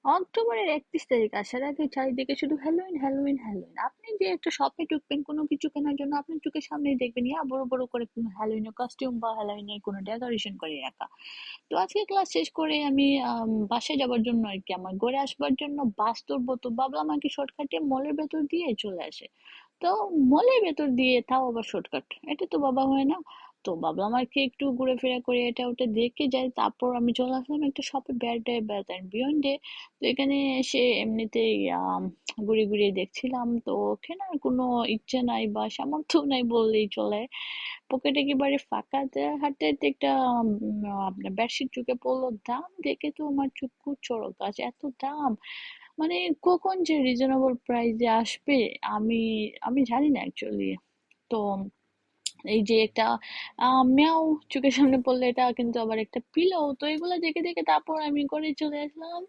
অক্টোবরের 31 তারিখ আসার আগে চারিদিকে শুধু হ্যালোইন হ্যালোইন হ্যালোইন। আপনি যে একটা শপে ঢুকবেন কোনো কিছু কেনার জন্য, আপনার চোখের সামনেই দেখবেন ইয়া বড় বড় করে কোনো হ্যালোইনের কস্টিউম বা হ্যালোইনের কোনো ডেকোরেশন করে রাখা। তো আজকে ক্লাস শেষ করে আমি বাসায় যাবার জন্য আর কি আমার ঘরে আসবার জন্য বাস ধরবো, তো ভাবলাম আর কি শর্টকাটে মলের ভেতর দিয়ে চলে আসে। তো মলের ভেতর দিয়ে তাও আবার শর্টকাট, এটা তো বাবা হয় না। তো ভাবলাম আর কি একটু ঘুরে ফেরা করে এটা ওটা দেখে যাই, তারপর আমি চলে আসলাম একটা শপে বেড অ্যান্ড বিয়ন্ডে। তো এখানে এসে এমনিতেই ঘুরে ঘুরে দেখছিলাম, তো কেনার কোনো ইচ্ছে নাই বা সামর্থ্য নাই বললেই চলে। পকেট একেবারে ফাঁকা, হাঁটতে হাঁটতে একটা আপনার বেডশিট চোখে পড়লো, দাম দেখে তো আমার চক্ষু চড়ক গাছ, এত দাম! মানে কখন যে রিজনেবল প্রাইসে আসবে আমি আমি জানি না অ্যাকচুয়ালি। তো এই যে একটা ম্যাও চোখের সামনে পড়লে, এটা কিন্তু আবার একটা পিলো, তো এগুলো দেখে দেখে তারপর আমি করে চলে আসলাম।